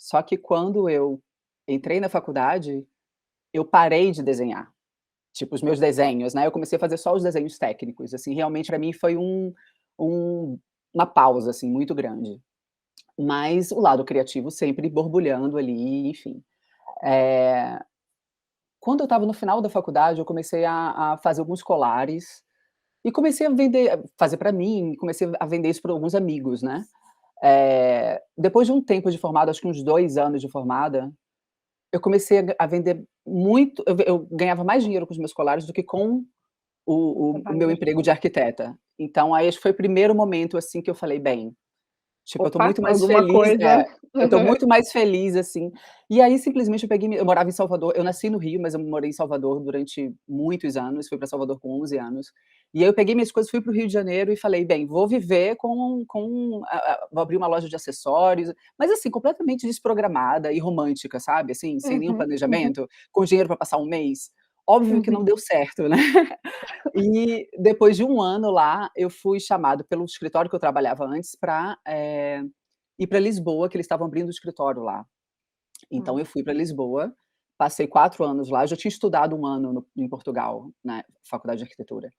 Só que quando eu entrei na faculdade, eu parei de desenhar, tipo, os meus desenhos, né, eu comecei a fazer só os desenhos técnicos, assim, realmente pra mim foi um uma pausa, assim, muito grande. Mas o lado criativo sempre borbulhando ali, enfim. Eh, Quando eu estava no final da faculdade, eu comecei a fazer alguns colares e comecei a vender fazer pra mim, comecei a vender isso pra alguns amigos, né. Depois de um tempo de formada, acho que uns 2 anos de formada, eu comecei a vender muito eu ganhava mais dinheiro com os meus colares do que com O o trabalho meu de emprego de arquiteta. arquiteta. Então aí acho que foi o primeiro momento, assim, que eu falei: "Bem, tipo, eu tô Opa, muito mais alguma feliz" coisa. eu tô muito mais feliz, assim. E aí simplesmente eu morava em Salvador, eu nasci no Rio, mas eu morei em Salvador durante muitos anos, fui pra Salvador com 11 anos. E aí eu peguei minhas coisas, fui para o Rio de Janeiro e falei: "Bem, vou viver com a vou abrir uma loja de acessórios", mas assim, completamente desprogramada e romântica, sabe, assim, sem nenhum Uhum, uhum, planejamento, com dinheiro pra passar um mês. Óbvio que não uhum. deu certo, né. E depois de um ano lá, eu fui chamado pelo escritório que eu trabalhava antes pra, ir pra Lisboa, que eles estavam abrindo o escritório lá. Então Hum, eu fui pra Lisboa, passei 4 anos lá, eu já tinha estudado 1 ano em Portugal, na faculdade de arquitetura.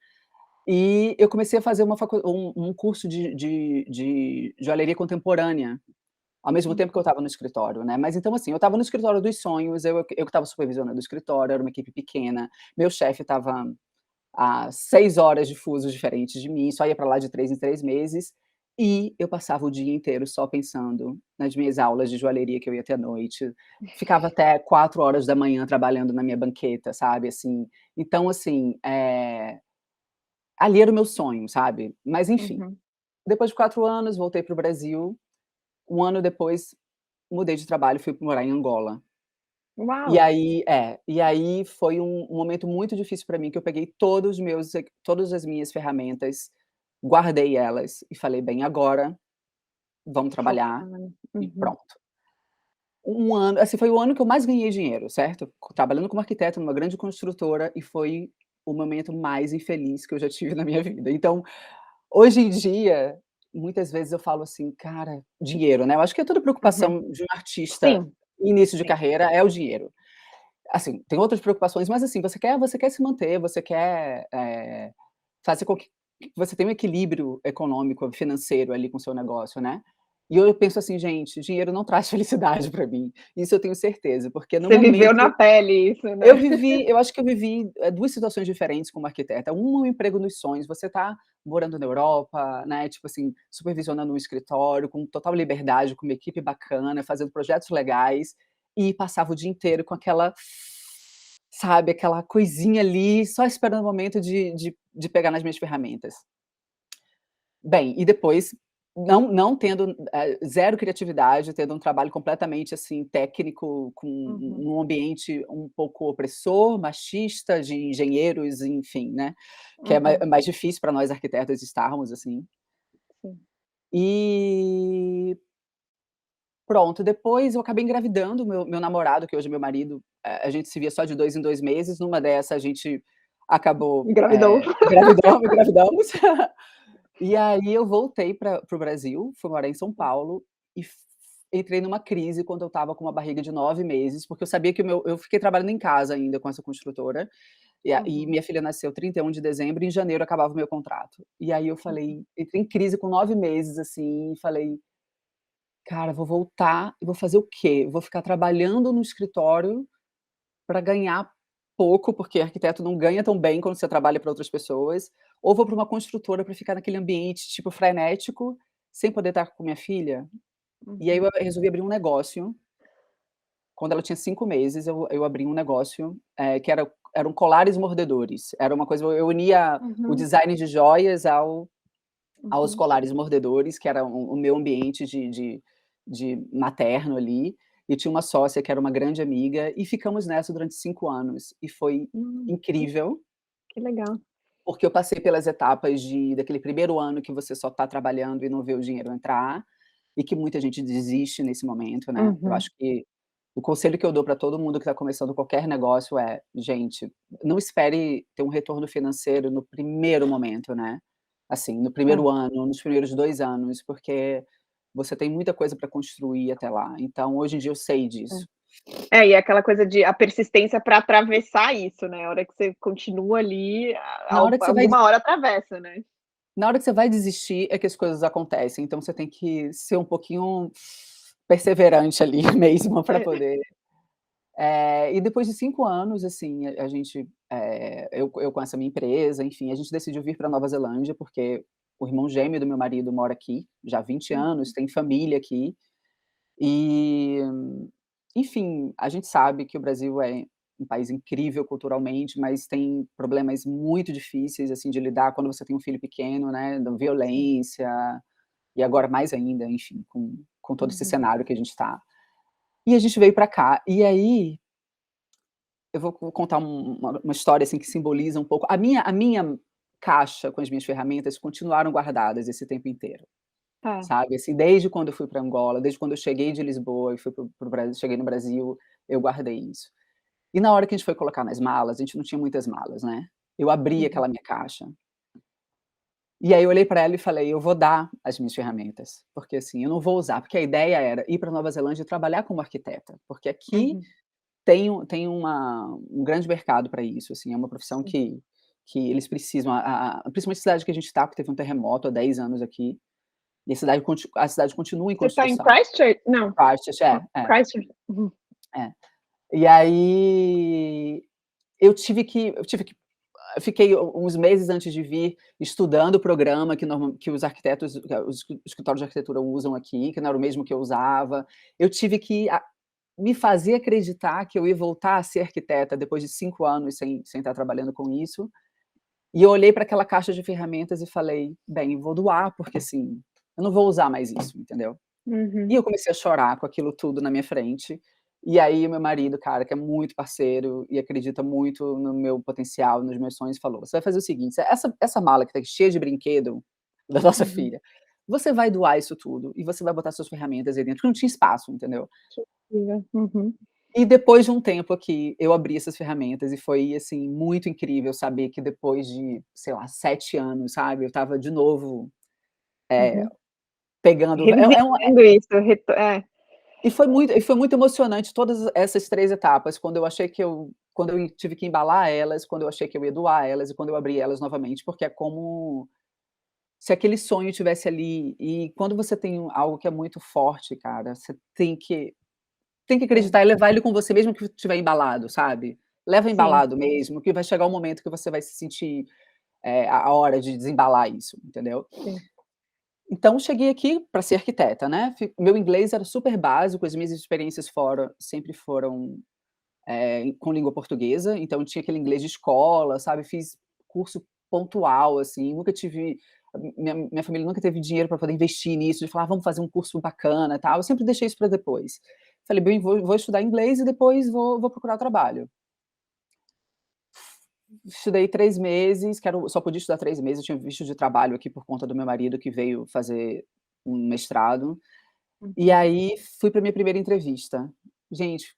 E eu comecei a fazer um curso de joalheria contemporânea, ao mesmo tempo que eu uhum. estava no escritório, né. Mas então, assim, eu estava no escritório dos sonhos, eu que estava supervisionando o escritório, era uma equipe pequena, meu chefe estava a 6 horas de fusos diferentes de mim, só ia pra lá de 3 em 3 meses, e eu passava o dia inteiro só pensando nas minhas aulas de joalheria que eu ia ter à noite, ficava até 4 horas da manhã trabalhando na minha banqueta, sabe, assim. Então, assim, ali era o meu sonho, sabe. Mas enfim, Uhum. depois de 4 anos voltei para o Brasil, 1 ano depois mudei de trabalho, fui morar em Angola. Uau! E aí foi um momento muito difícil para mim, que eu peguei todas as minhas ferramentas, guardei elas e falei: "Bem, agora vamos trabalhar", Focada. e Uhum. pronto. Um ano assim, foi o ano que eu mais ganhei dinheiro, certo? Trabalhando como arquiteta numa grande construtora e foi o momento mais infeliz que eu já tive na minha vida. Então, hoje em dia, muitas vezes eu falo assim: "Cara", dinheiro, né, eu acho que é toda Uhum. preocupação de um artista, Sim, início de sim. carreira, é o dinheiro. Assim, tem outras preocupações, mas assim, você quer se manter, você quer, fazer com que você tenha um equilíbrio econômico, financeiro ali com o seu negócio, né. E eu penso assim: "Gente, dinheiro não traz felicidade pra mim", isso eu tenho certeza, porque no Você viveu na momento pele isso, né. eu acho que eu vivi, 2 situações diferentes como arquiteta. Uma, o emprego dos sonhos, você tá morando na Europa, né, tipo assim, supervisionando um escritório com total liberdade, com uma equipe bacana, fazendo projetos legais, e passava o dia inteiro com aquela, sabe, aquela coisinha ali, só esperando o momento de pegar nas minhas ferramentas. Bem, e depois, não tendo, 0 criatividade, tendo um trabalho completamente, assim, técnico, com Uhum, um ambiente um pouco opressor, machista, de engenheiros, enfim, né, que é uhum. mais difícil para nós arquitetos estarmos, assim. Sim. E pronto, depois eu acabei engravidando meu namorado, que hoje é meu marido, a gente se via só de 2 em 2 meses, numa dessa a gente acabou, Engravidou. engravidamos. E aí eu voltei para o Brasil, fui morar em São Paulo e entrei numa crise quando eu estava com uma barriga de 9 meses, porque eu sabia que eu fiquei trabalhando em casa ainda com essa construtora, e Uhum, minha filha nasceu 31 de dezembro e em janeiro acabava o meu contrato. E aí eu uhum. falei, entrei em crise com 9 meses, assim, e falei: "Cara, vou voltar e vou fazer o quê? Vou ficar trabalhando no escritório para ganhar pouco, porque arquiteto não ganha tão bem quando você trabalha para outras pessoas, ou vou para uma construtora para ficar naquele ambiente, tipo, frenético, sem poder estar com minha filha?". E aí Uhum. eu resolvi abrir um negócio, quando ela tinha 5 meses, eu abri um negócio, que eram colares mordedores, era uma coisa, eu unia o Uhum, design de joias aos uhum. colares mordedores, que era o meu ambiente de materno ali, e tinha uma sócia que era uma grande amiga, e ficamos nessa durante 5 anos, e foi Hum, incrível, que legal. porque eu passei pelas etapas daquele primeiro ano que você só está trabalhando e não vê o dinheiro entrar, e que muita gente desiste nesse momento, né. Eu Uhum, acho que o conselho que eu dou para todo mundo que está começando qualquer negócio é: "Gente, não espere ter um retorno financeiro no primeiro momento, né, assim, no é. primeiro ano, nos primeiros 2 anos, porque você tem muita coisa para construir até lá. Então, hoje em dia eu sei disso. E aquela coisa de a persistência para atravessar isso, né, a hora que você continua ali, Na hora que você vai alguma hora atravessa, né. Na hora que você vai desistir é que as coisas acontecem, então você tem que ser um pouquinho perseverante ali mesmo para É. poder e depois de 5 anos, assim, a gente, eu com essa minha empresa, enfim, a gente decidiu vir para Nova Zelândia, porque o irmão gêmeo do meu marido mora aqui, já há 20 anos, tem família aqui, e, enfim, a gente sabe que o Brasil é um país incrível culturalmente, mas tem problemas muito difíceis, assim, de lidar quando você tem um filho pequeno, né, da Sim. violência, e agora mais ainda, enfim, com todo esse Uhum. cenário que a gente está. E a gente veio para cá, e aí eu vou contar uma história, assim, que simboliza um pouco a minha caixa com as minhas ferramentas continuaram guardadas esse tempo inteiro, Tá. sabe, assim, desde quando eu fui para Angola, desde quando eu cheguei de Lisboa e fui para o Brasil, cheguei no Brasil, eu guardei isso. E na hora que a gente foi colocar nas malas, a gente não tinha muitas malas, né, eu abri Uhum. aquela minha caixa, e aí eu olhei para ela e falei: "Eu vou dar as minhas ferramentas, porque, assim, eu não vou usar", porque a ideia era ir para Nova Zelândia e trabalhar como arquiteta, porque aqui Uhum. tem um grande mercado para isso, assim, é uma profissão Sim. que eles precisam, principalmente a cidade que a gente está, porque teve um terremoto há 10 anos aqui, e a cidade continua em Você tá em construção. Christchurch? Não. Christchurch, Christchurch. Uhum. é. E aí, eu tive que eu fiquei uns meses antes de vir estudando o programa que os arquitetos, que os escritórios de arquitetura usam aqui, que não era o mesmo que eu usava. Eu tive que me fazer acreditar que eu ia voltar a ser arquiteta depois de 5 anos sem estar trabalhando com isso. E eu olhei para aquela caixa de ferramentas e falei: "Bem, vou doar, porque, assim, eu não vou usar mais isso", entendeu. E Uhum. eu comecei a chorar com aquilo tudo na minha frente. E aí o meu marido, cara, que é muito parceiro e acredita muito no meu potencial, nos meus sonhos, falou: "Você vai fazer o seguinte, essa mala que tá cheia de brinquedo da nossa Uhum. filha, você vai doar isso tudo e você vai botar suas ferramentas aí dentro", porque não tinha espaço, entendeu. Que incrível. Uhum. E depois de um tempo aqui, eu abri essas ferramentas e foi, assim, muito incrível saber que depois de, sei lá, 7 anos, sabe, eu estava de novo, eh, Uhum. pegando Revisitando isso, e foi muito emocionante todas essas 3 etapas, quando eu tive que embalar elas, quando eu achei que eu ia doar elas e quando eu abri elas novamente, porque é como se aquele sonho tivesse ali, e quando você tem algo que é muito forte, cara, você tem que sim, acreditar e levar ele com você mesmo que estiver embalado, sabe. Leva sim, embalado mesmo, que vai chegar um momento que você vai se sentir, a hora de desembalar isso, entendeu. sim. Então cheguei aqui para ser arquiteta, né, meu inglês era super básico, as minhas experiências fora sempre foram, com língua portuguesa, então eu tinha aquele inglês de escola, sabe, fiz curso pontual, assim, nunca tive minha família nunca teve dinheiro para poder investir nisso, de falar: "Ah, vamos fazer um curso bacana, tal", eu sempre deixei isso para depois. Falei: "Bem, vou estudar inglês e depois vou procurar trabalho". Estudei 3 meses, só podia estudar 3 meses, eu tinha visto de trabalho aqui por conta do meu marido que veio fazer um mestrado, e Uhum. aí fui para minha primeira entrevista. Gente,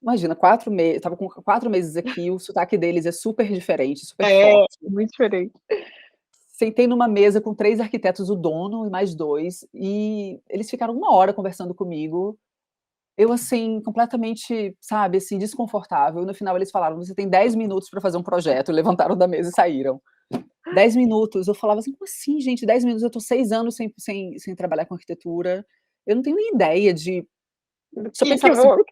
imagina, 4 meses, estava com 4 meses aqui, o sotaque deles é super diferente, super É, forte. muito diferente. Sentei numa mesa com 3 arquitetos, o dono e mais 2, e eles ficaram 1 hora conversando comigo, eu, assim, completamente, sabe, assim, desconfortável. No final eles falaram: "Você tem 10 minutos para fazer um projeto", levantaram da mesa e saíram. 10 minutos, eu falava assim: "Como assim, gente, 10 minutos? Eu tô 6 anos sem trabalhar com arquitetura, eu não tenho nem ideia de". Do Só que pensava eu assim, vou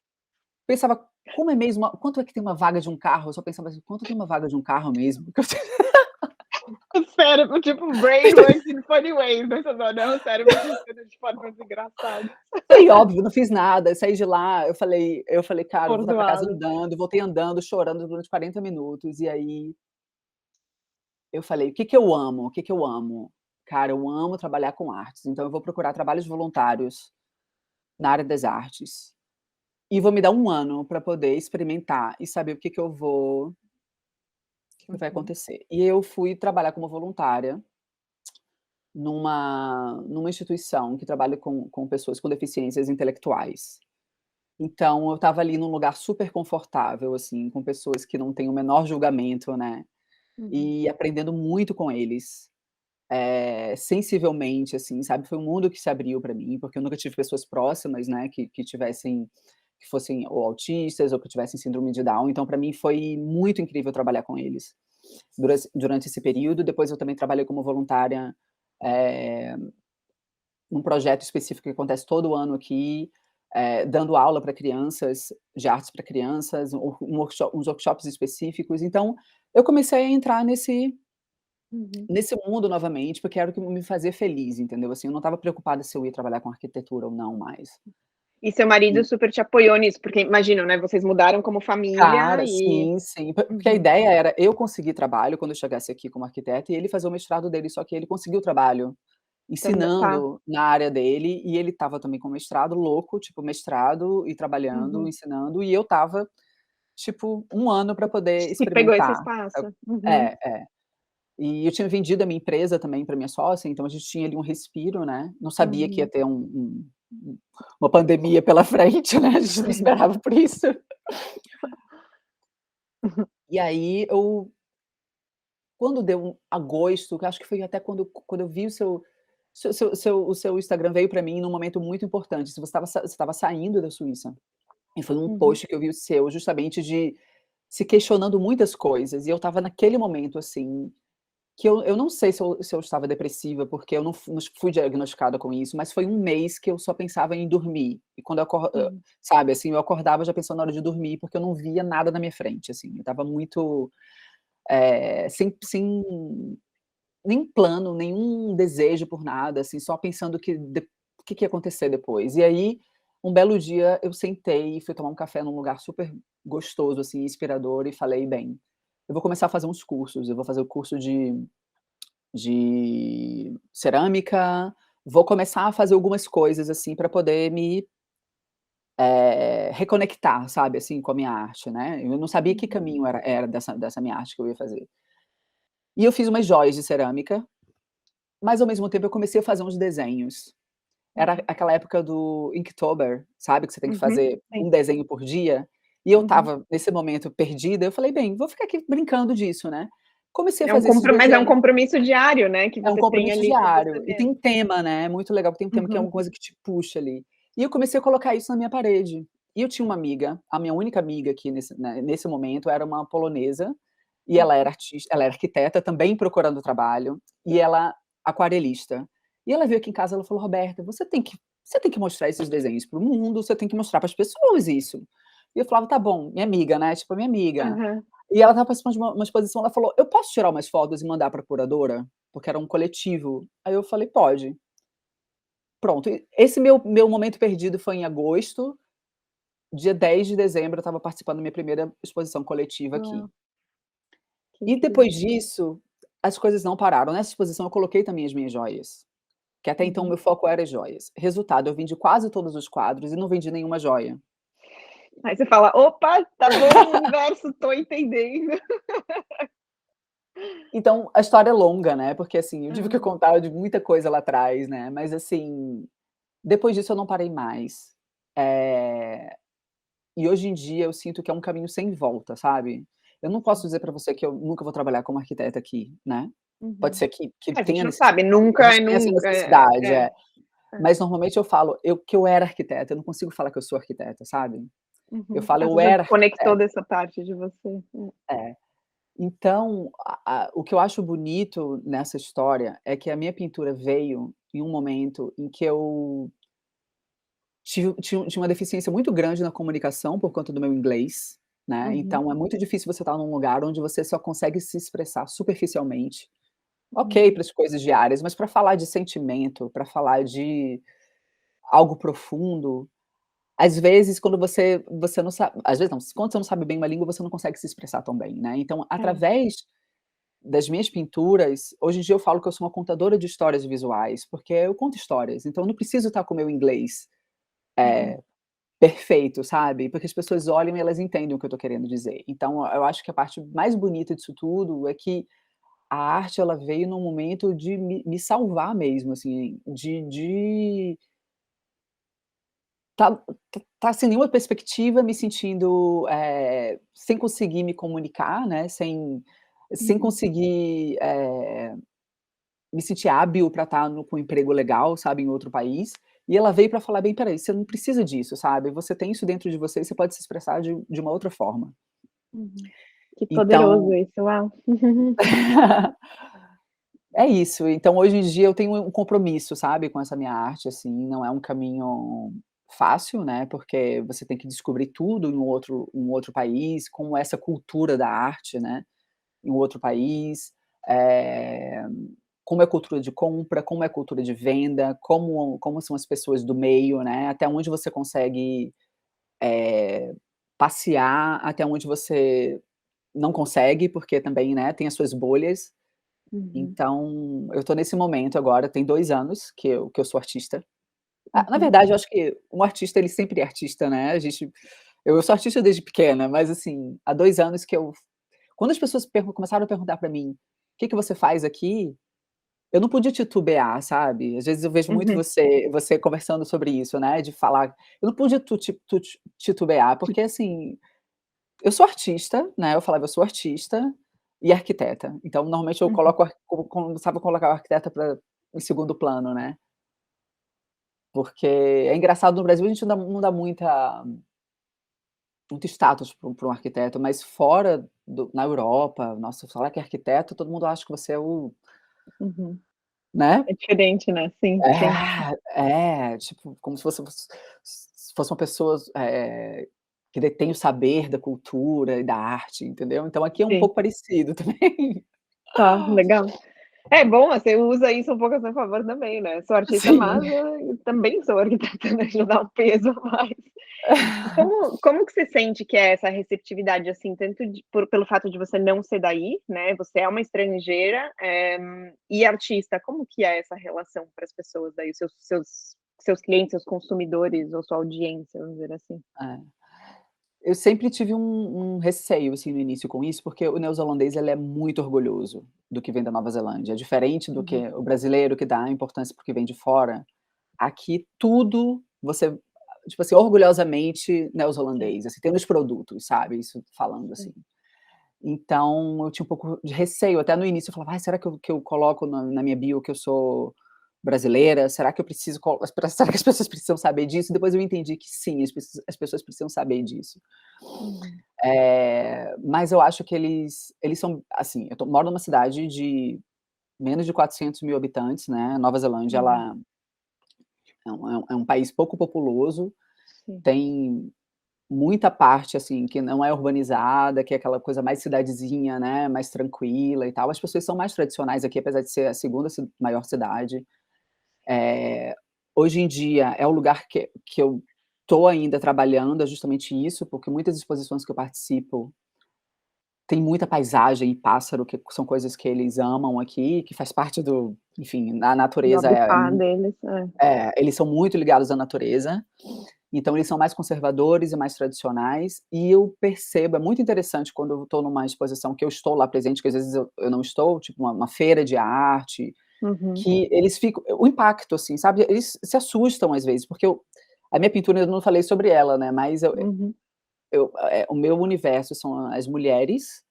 pensava: "Como é mesmo? Quanto é que tem uma vaga de um carro?". Eu só pensava assim: "Quanto tem uma vaga de um carro mesmo?". o cérebro, tipo, brain works in funny ways, né, você fala: "Não, o cérebro funciona de formas engraçadas". E óbvio, não fiz nada, saí de lá, eu falei: "Cara, eu vou voltar pra casa Bordoada. andando", voltei andando, chorando durante 40 minutos, e aí eu falei: "O que que eu amo? O que que eu amo? Cara, eu amo trabalhar com artes, então eu vou procurar trabalhos voluntários na área das artes, e vou me dar 1 ano para poder experimentar e saber o que que vai Uhum. acontecer". E eu fui trabalhar como voluntária numa instituição que trabalha com pessoas com deficiências intelectuais. Então eu estava ali num lugar super confortável, assim, com pessoas que não têm o menor julgamento, né, Uhum. e aprendendo muito com eles. sensivelmente, assim, sabe, foi um mundo que se abriu para mim, porque eu nunca tive pessoas próximas, né, que fossem ou autistas ou que tivessem síndrome de Down, então para mim foi muito incrível trabalhar com eles, durante esse período. Depois eu também trabalhei como voluntária, eh, num projeto específico que acontece todo ano aqui, dando aula para crianças, de artes para crianças, uns workshops específicos. Então, eu comecei a entrar Uhum. nesse mundo novamente, porque era o que me fazia feliz, entendeu, assim, eu não estava preocupada se eu ia trabalhar com arquitetura ou não mais. E seu marido E super te apoiou nisso? Porque imagino, né, vocês mudaram como família cara, e sim, sim, porque a uhum. ideia era eu conseguir trabalho quando eu chegasse aqui como arquiteta e ele fazer o mestrado dele, só que ele conseguiu trabalho Tá. ensinando na área dele, e ele estava também com mestrado louco, tipo mestrado e trabalhando, Uhum. ensinando, e eu estava, tipo, 1 ano para poder E pegou esse experimentar. espaço. Uhum. É, é. E eu tinha vendido a minha empresa também para minha sócia, então a gente tinha ali um respiro, né, não sabia que ia Uhum. ter uma pandemia pela frente, né, a gente não esperava por isso. E aí quando deu agosto, que acho que foi até quando eu vi o seu Instagram veio para mim num momento muito importante, se você estava saindo da Suíça, e foi um Uhum. post que eu vi o seu justamente de se questionando muitas coisas, e eu estava naquele momento, assim, que eu não sei se eu estava depressiva, porque eu não fui diagnosticada com isso, mas foi um mês que eu só pensava em dormir, e quando Uhum. sabe, assim, eu acordava já pensando na hora de dormir, porque eu não via nada na minha frente, assim, eu estava muito, sem nem plano, nenhum desejo por nada, assim, só pensando o que que ia acontecer depois. E aí, um belo dia, eu sentei e fui tomar um café num lugar super gostoso, assim, inspirador, e falei: "Bem, eu vou começar a fazer uns cursos, eu vou fazer o curso de cerâmica, vou começar a fazer algumas coisas, assim, para poder me, reconectar, sabe, assim, com a minha arte, né". Eu não sabia que Uhum. caminho era dessa minha arte que eu ia fazer. E eu fiz umas joias de cerâmica, mas ao mesmo tempo eu comecei a fazer uns desenhos. Era Uhum. aquela época do Inktober, sabe, que você tem que Uhum. fazer Sim. um desenho por dia, e eu Uhum. estava nesse momento perdida, eu falei: "Bem, vou ficar aqui brincando disso, né". Comecei a É um fazer esses mas é um desenhos. compromisso diário, né, que É um você tem compromisso ali com você diário, e tem mesmo. um tema, né, é muito legal, porque tem um tema que é Uhum. uma coisa que te puxa ali. E eu comecei a colocar isso na minha parede. E eu tinha uma amiga, a minha única amiga aqui nesse momento era uma polonesa, e ela era Uhum. artista, ela era arquiteta, também procurando trabalho, e ela aquarelista. E ela veio aqui em casa, ela falou: "Roberta, você tem que mostrar esses desenhos para o mundo, você tem que mostrar para as pessoas isso". E eu falava: "Tá bom", minha amiga, né, tipo, minha amiga. Aham. E ela estava participando de uma exposição, ela falou: "Eu posso tirar umas fotos e mandar para a curadora?", porque era um coletivo. Aí eu falei: "Pode". Pronto, e esse meu momento perdido foi em agosto, dia 10 de dezembro eu estava participando da minha primeira exposição coletiva aqui. Uau, que E incrível. depois disso, as coisas não pararam. Nessa exposição eu coloquei também as minhas joias, que até então o Uhum. meu foco era as joias. Resultado, eu vendi quase todos os quadros e não vendi nenhuma joia. Aí você fala: "Opa, tá bom universo, tô entendendo". Então, a história é longa, né, porque, assim, eu tive que Aham. contar de muita coisa lá atrás, né, mas, assim, depois disso eu não parei mais. Eh, e hoje em dia eu sinto que é um caminho sem volta, sabe. Eu não posso Sim. dizer pra você que eu nunca vou trabalhar como arquiteta aqui, né. Pode Uhum. ser que A gente tenha não sabe, a nunca é gente tenha essa nunca. necessidade, É. mas normalmente eu falo que eu era arquiteta, eu não consigo falar que eu sou arquiteta, sabe. Eu Uhum. falo: Ah, "Eu você já era desconectou arquiteta". dessa parte de você. É. Então, o que eu acho bonito nessa história é que a minha pintura veio em um momento em que eu tinha uma deficiência muito grande na comunicação por conta do meu inglês, né, Uhum. então é muito difícil você estar num lugar onde você só consegue se expressar superficialmente. Ok, Uhum. para as coisas diárias, mas para falar de sentimento, para falar de algo profundo, às vezes quando você não sabe, às vezes não, quando você não sabe bem uma língua, você não consegue se expressar tão bem, né, então É. através das minhas pinturas, hoje em dia eu falo que eu sou uma contadora de histórias visuais, porque eu conto histórias, então eu não preciso estar com o meu inglês Uhum. perfeito, sabe, porque as pessoas olham e elas entendem o que eu estou querendo dizer. Então eu acho que a parte mais bonita disso tudo é que a arte ela veio num momento de me salvar mesmo, assim, de tá sem nenhuma perspectiva, me sentindo, sem conseguir me comunicar, né, sem Uhum. conseguir, me sentir hábil para estar com um emprego legal, sabe, em outro país, e ela veio para falar: "Bem, espera aí, você não precisa disso, sabe, você tem isso dentro de você e você pode se expressar de uma outra forma". Uhum. Que poderoso Então isso, uau. é isso, então hoje em dia eu tenho um compromisso, sabe, com essa minha arte, assim, não é um caminho fácil, né, porque você tem que descobrir tudo em um outro país, como essa cultura da arte, né, em um outro país, eh, como é a cultura de compra, como é a cultura de venda, como são as pessoas do meio, né, até onde você consegue, passear, até onde você não consegue, porque também, né, tem as suas bolhas. Uhum, Então, eu estou nesse momento agora, tem 2 anos que eu sou artista. Na uhum, verdade, eu acho que um artista, ele sempre é artista, né, eu sou artista desde pequena, mas, assim, há 2 anos que eu quando as pessoas começaram a perguntar pra mim: "O "Que que você faz aqui?", eu não podia titubear, sabe. Às vezes eu vejo muito uhum. você conversando sobre isso, né, de falar eu não pude titubear, porque, assim, eu sou artista, né, eu falava: "Eu sou artista e arquiteta". Então, normalmente eu Uhum, coloco começava a colocar o arquiteta em segundo plano, né. Porque é engraçado, no Brasil a gente não dá muito status para um arquiteto, mas fora na Europa, nossa, falar que é arquiteto, todo mundo acha que você é o uhum. né. É diferente, né, sim, sim. Tipo, como se fosse uma pessoa, que detém o saber da cultura e da arte, entendeu. Então aqui é um Sim, pouco parecido também. tá, legal. É bom, você usa isso um pouco a seu favor também, né. Sou artista, Sim. mas, também sou arquiteta, né, já dá um peso a mais. Como que você sente que é essa receptividade, assim, tanto pelo fato de você não ser daí, né, você é uma estrangeira, e artista, como que é essa relação para as pessoas daí, os seus clientes, seus consumidores ou sua audiência, vamos dizer assim? É. Eu sempre tive um receio, assim, no início com isso, porque o neozelandês ele é muito orgulhoso do que vem da Nova Zelândia, diferente do que Uhum, o brasileiro que dá importância para o que vem de fora, aqui tudo você, tipo assim, orgulhosamente sim, neozelandês, assim, tem nos produtos, sabe, isso falando assim. sim. Então eu tinha um pouco de receio, até no início eu falava: "Ai, será que eu coloco na minha bio que eu sou brasileira? Será que eu preciso será que as pessoas precisam saber disso?". Depois eu entendi que sim, as pessoas precisam saber disso. Uhum, Mas eu acho que eles são assim, moro numa cidade de menos de 400.000 habitantes, né, Nova Zelândia uhum, ela é um país pouco populoso, sim. tem muita parte, assim, que não é urbanizada, que é aquela coisa mais cidadezinha, né, mais tranquila e tal. As pessoas são mais tradicionais aqui, apesar de ser a segunda maior cidade. Eh, Hoje em dia é o lugar que eu tô ainda trabalhando, é justamente isso, porque muitas exposições que eu participo tem muita paisagem e pássaro, que são coisas que eles amam aqui, que faz parte enfim, a Do natureza habitat deles, é. eles são muito ligados à natureza, então eles são mais conservadores e mais tradicionais, e eu percebo, é muito interessante quando eu estou numa exposição que eu estou lá presente, que às vezes eu não estou, tipo uma feira de arte, Uhum, que eles ficam o impacto, assim, sabe, eles se assustam às vezes, porque a minha pintura eu não falei sobre ela, né, mas uhum, o meu universo são as mulheres,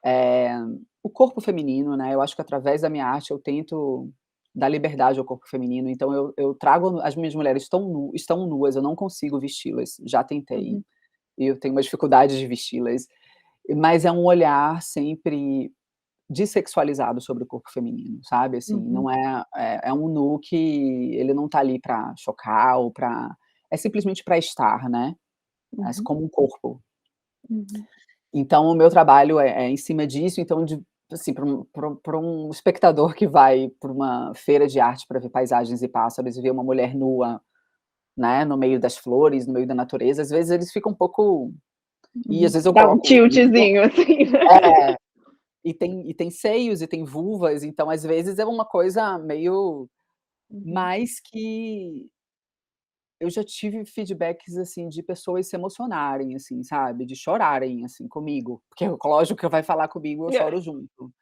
eh, o corpo feminino, né, eu acho que através da minha arte eu tento dar liberdade ao corpo feminino, então eu trago as minhas mulheres estão nuas, eu não consigo vesti-las, já tentei, uhum, e eu tenho uma dificuldade de vesti-las, mas é um olhar sempre dessexualizado sobre o corpo feminino, sabe, assim, uhum, não é um nu que ele não tá ali pra chocar ou pra é simplesmente pra estar, né, uhum, como um corpo. uhum, Então o meu trabalho é em cima disso, então assim, para um espectador que vai para uma feira de arte para ver paisagens e pássaros e ver uma mulher nua, né, no meio das flores, no meio da natureza, às vezes eles ficam um pouco e às uhum. vezes eu Dá um coloco tiltzinho, assim, né. é, e tem seios e tem vulvas, então às vezes é uma coisa meio Uhum. mais que eu já tive feedbacks, assim, de pessoas se emocionarem, assim, sabe, de chorarem, assim, comigo, porque lógico que vai falar comigo, eu choro junto.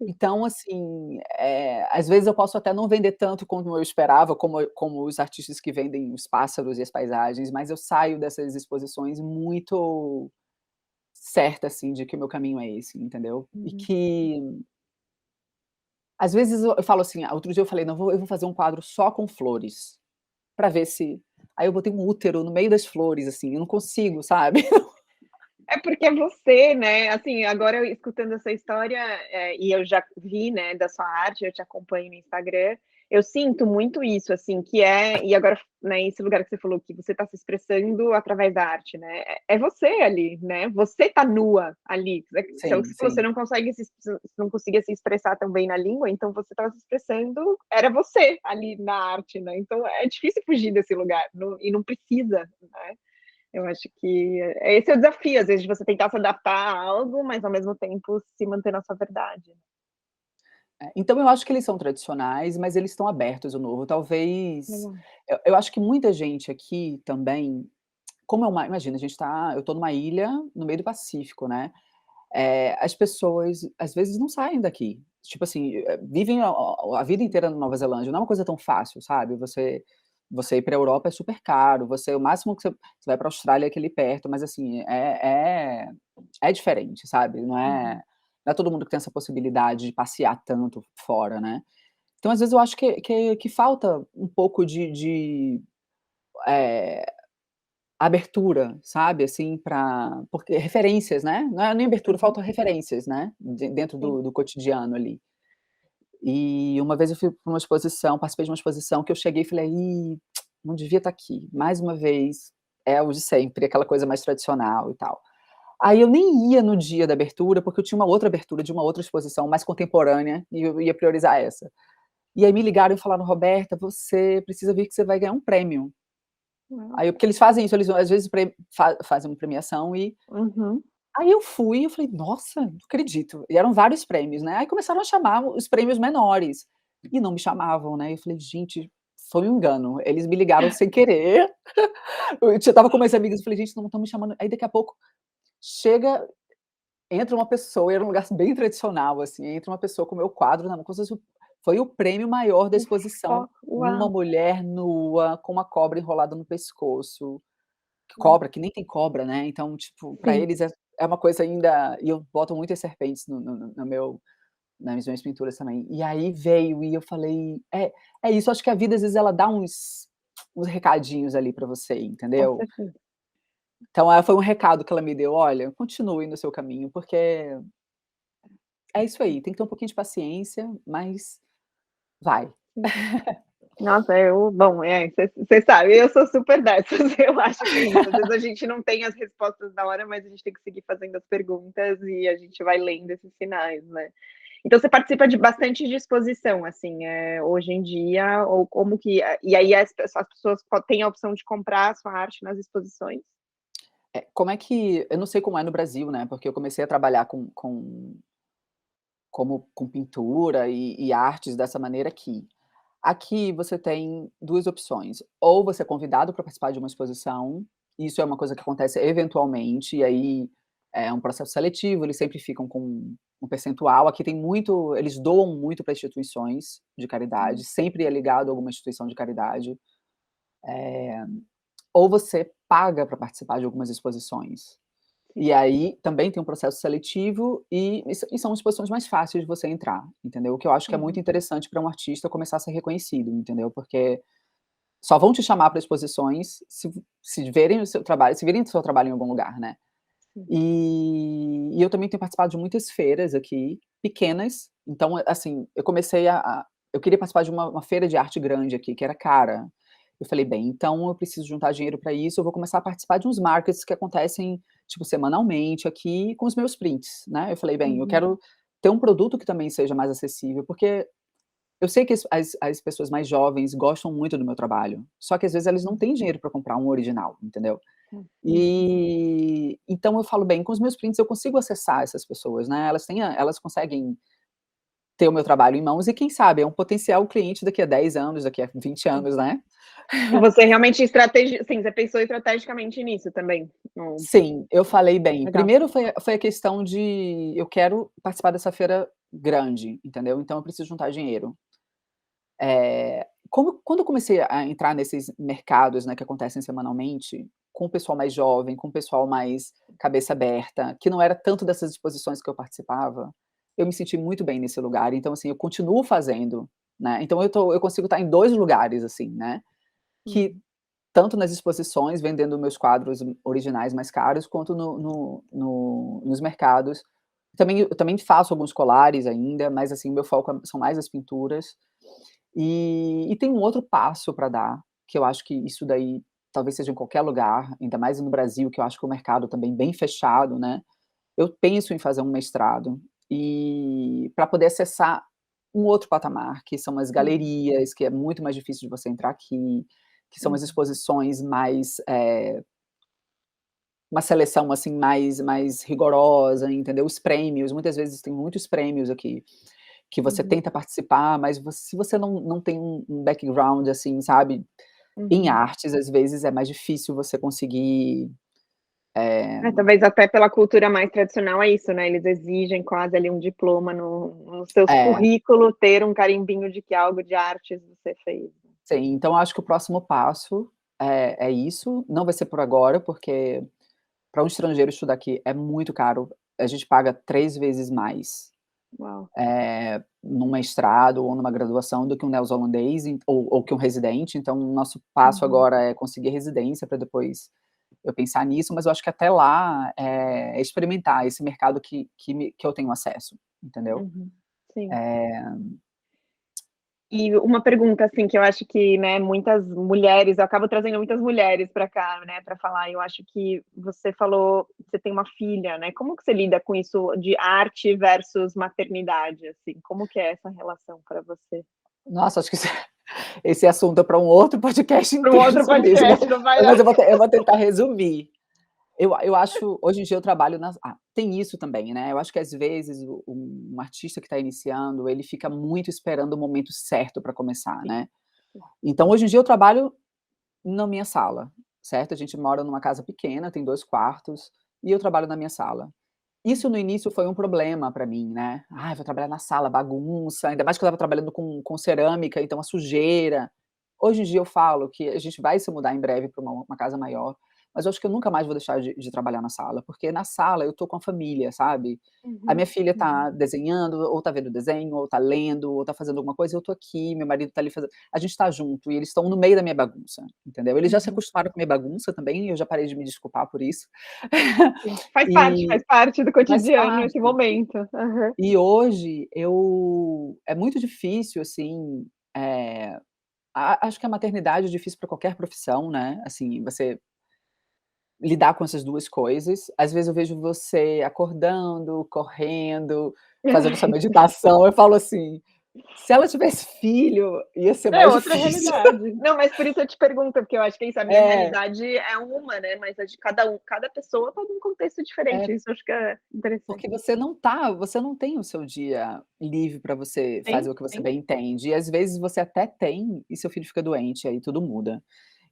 Então, assim, às vezes eu posso até não vender tanto como eu esperava, como os artistas que vendem os pássaros e as paisagens, mas eu saio dessas exposições muito certa, assim, de que o meu caminho é esse, entendeu. E Uhum, que às vezes eu falo assim, outro dia eu falei: "Não, eu vou fazer um quadro só com flores, pra ver se", aí eu botei um útero no meio das flores, assim, eu não consigo, sabe. É porque é você, né, assim, agora eu escutando essa história, e eu já vi, né, da sua arte, eu te acompanho no Instagram, eu sinto muito isso, assim, que é e agora, né, esse lugar que você falou que você está se expressando através da arte, né, é você ali, né, você tá nua ali, se Sim, você sim. não consegue se não conseguia se expressar tão bem na língua, então você estava se expressando, era você ali na arte, né, então é difícil fugir desse lugar, e não precisa, né. Eu acho que esse é o desafio, às vezes, de você tentar se adaptar a algo, mas ao mesmo tempo se manter na sua verdade. Então eu acho que eles são tradicionais, mas eles estão abertos ao novo, talvez Legal. eu acho que muita gente aqui também, como é uma imagina, eu estou numa ilha no meio do Pacífico, né, as pessoas, às vezes, não saem daqui. Tipo assim, vivem a vida inteira na Nova Zelândia, não é uma coisa tão fácil, sabe. Você ir pra Europa é super caro, o máximo que você vai pra Austrália é aqui ali perto, mas assim, é diferente, sabe. Uhum. Não é todo mundo que tem essa possibilidade de passear tanto fora, né. Então, às vezes, eu acho que falta um pouco eh, abertura, sabe, assim, porque referências, né, não é nem abertura, Uhum. falta referências, né, dentro Sim. do cotidiano ali. E uma vez eu fui para uma exposição, participei de uma exposição que eu cheguei e falei: "Ih, não devia estar aqui", mais uma vez, é o de sempre, aquela coisa mais tradicional e tal. Aí eu nem ia no dia da abertura, porque eu tinha uma outra abertura de uma outra exposição mais contemporânea, e eu ia priorizar essa. E aí me ligaram e falaram: "Roberta, você precisa vir que você vai ganhar um prêmio". Uau. Aí porque eles fazem isso, eles às vezes fazem uma premiação e Uhum. aí eu fui e eu falei: "Nossa, não acredito". E eram vários prêmios, né, aí começaram a chamar os prêmios menores, e não me chamavam, né, eu falei: "Gente, foi um engano, eles me ligaram sem querer". Eu já estava com minhas amigas, eu falei: "Gente, não estão me chamando", aí daqui a pouco chega entra uma pessoa, e era um lugar bem tradicional, assim, entra uma pessoa com o meu quadro na mão, como se fosse foi o prêmio maior da O exposição, fo uma Uau. mulher nua, com uma cobra enrolada no pescoço. Hum. Cobra, que nem tem cobra, né, então, tipo, pra Sim. eles é uma coisa ainda, e eu boto muitas serpentes no meu nas minhas pinturas também. E aí veio, e eu falei: "É isso, acho que a vida às vezes ela dá uns recadinhos ali pra você, Com entendeu". certeza. Então, foi um recado que ela me deu: "Olha, continue no seu caminho, porque é isso aí, tem que ter um pouquinho de paciência, mas vai". Sim. Nossa, bom, você sabe, eu sou super dessas, eu acho que é isso, às vezes a gente não tem as respostas na hora, mas a gente tem que seguir fazendo as perguntas e a gente vai lendo esses sinais, né. Então você participa de bastante de exposição, assim, hoje em dia, ou como que e aí as pessoas têm a opção de comprar a sua arte nas exposições? Como é que eu não sei como é no Brasil, né, porque eu comecei a trabalhar com pintura e artes dessa maneira aqui. Aqui você tem 2 opções, ou você é convidado para participar de uma exposição, isso é uma coisa que acontece eventualmente, e aí é um processo seletivo, eles sempre ficam com um percentual, aqui tem muito, eles doam muito para instituições de caridade, Hum. sempre é ligado a alguma instituição de caridade, ou você paga para participar de algumas exposições. Sim. E aí também tem um processo seletivo e são exposições mais fáceis de você entrar, entendeu? O que eu acho que é muito Uhum. interessante para um artista começar a ser reconhecido, entendeu? Porque só vão te chamar para exposições se verem o seu trabalho, se virem o seu trabalho em algum lugar, né. Sim. E eu também tenho participado de muitas feiras aqui, pequenas, então, assim, eu comecei eu queria participar de uma feira de arte grande aqui, que era cara. Eu falei: "Bem, então eu preciso juntar dinheiro para isso, eu vou começar a participar de uns markets que acontecem, tipo, semanalmente aqui, com os meus prints", né. Eu falei: "Bem, eu Uhum. quero ter um produto que também seja mais acessível", porque eu sei que as pessoas mais jovens gostam muito do meu trabalho, só que às vezes elas não Uhum. têm dinheiro para comprar um original, entendeu. Uhum. E então eu falo: "Bem, com os meus prints eu consigo acessar essas pessoas, né, elas conseguem ter o meu trabalho em mãos e quem sabe é um potencial cliente daqui a 10 anos, daqui a 20 Sim. anos, né". E você realmente sim, você pensou estrategicamente nisso também? No Sim, eu falei: "Bem", Legal. primeiro foi a questão de eu quero participar dessa feira grande, entendeu, então eu preciso juntar dinheiro. Quando eu comecei a entrar nesses mercados, né, que acontecem semanalmente, com o pessoal mais jovem, com o pessoal mais cabeça aberta, que não era tanto dessas exposições que eu participava, eu me senti muito bem nesse lugar, então, assim, eu continuo fazendo, né, então eu consigo estar em 2 lugares, assim, né, que Uhum. tanto nas exposições, vendendo meus quadros originais mais caros, quanto nos mercados. Eu também faço alguns colares ainda, mas, assim, o meu foco são mais as pinturas. E tem um outro passo para dar, que eu acho que isso daí talvez seja em qualquer lugar, ainda mais no Brasil, que eu acho que o mercado também bem fechado, né. Eu penso em fazer um mestrado, e para poder acessar um outro patamar, que são as Uhum. galerias, que é muito mais difícil de você entrar aqui, que são as Uhum. exposições mais, uma seleção, assim, mais rigorosa, entendeu? Os prêmios, muitas vezes tem muitos prêmios aqui, que você Uhum. tenta participar, mas se você não tem um background, assim, sabe, em Uhum. artes, às vezes é mais difícil você conseguir, É, talvez até pela cultura mais tradicional é isso, né, eles exigem quase ali um diploma no seus é, currículo, ter um carimbinho de que algo de artes você fez. sim, então acho que o próximo passo é isso, não vai ser por agora, porque para um estrangeiro estudar aqui é muito caro, a gente paga 3 vezes mais, Uau. num mestrado ou numa graduação do que um neozelandês, ou que um residente, então o nosso passo Uhum. agora é conseguir residência para depois eu pensar nisso, mas eu acho que até lá, é experimentar esse mercado que eu tenho acesso, entendeu? Uhum. Sim. Eh E uma pergunta, assim, que eu acho que, né, muitas mulheres eu acabo trazendo muitas mulheres para cá, né, para falar, eu acho que você falou você tem uma filha, né, como que você lida com isso de arte versus maternidade, assim, como que é essa relação para você? Nossa, acho que esse assunto é para um outro podcast Para um inteiro outro sobre isso, podcast, não vai mas dar. eu vou tentar resumir. Eu acho hoje em dia eu trabalho tem isso também, né, eu acho que às vezes um artista que está iniciando, ele fica muito esperando o momento certo para começar, Sim, né. sim. Então hoje em dia eu trabalho na minha sala, certo? A gente mora numa casa pequena, tem 2 quartos, e eu trabalho na minha sala. Isso no início foi um problema para mim, né. "Ai, vou trabalhar na sala, bagunça", ainda mais que eu estava trabalhando com cerâmica, então a sujeira. Hoje em dia eu falo que a gente vai se mudar em breve para uma casa maior, mas eu acho que eu nunca mais vou deixar de trabalhar na sala, porque na sala eu tô com a família, sabe. A Uhum, minha filha uhum, tá desenhando, ou tá vendo desenho, ou tá lendo, ou tá fazendo alguma coisa, e eu tô aqui, meu marido tá ali fazendo a gente tá junto e eles estão no meio da minha bagunça, entendeu. Eles já se uhum. acostumaram com a minha bagunça também, e eu já parei de me desculpar por isso. Sim, E faz parte do faz cotidiano esse parte. momento. Aham. E hoje é muito difícil, assim, acho que a maternidade é difícil para qualquer profissão, né, assim, você lidar com essas 2 coisas. Às vezes eu vejo você acordando, correndo, fazendo sua meditação, eu falo assim: "Se ela tivesse filho, ia ser É mais outra difícil". realidade. Não, mas por isso eu te pergunto, porque eu acho que é isso, a minha É, realidade é uma, né, mas a de cada pessoa tá num contexto diferente, é, isso eu acho que é interessante. porque você não tem o seu dia livre para você fazer Sim, o que você sim. bem entende, e às vezes você até tem, e seu filho fica doente, aí tudo muda.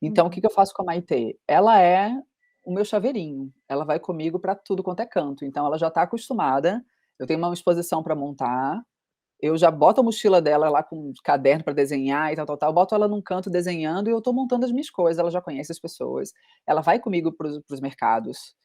Então o que Uhum, que eu faço com a Maitê? Ela é o meu chaveirinho, ela vai comigo para tudo quanto é canto, então ela já está acostumada, eu tenho uma exposição para montar, eu já boto a mochila dela lá com caderno para desenhar e tal, tal, tal, boto ela num canto desenhando e eu estou montando as minhas coisas, ela já conhece as pessoas, ela vai comigo para os mercados,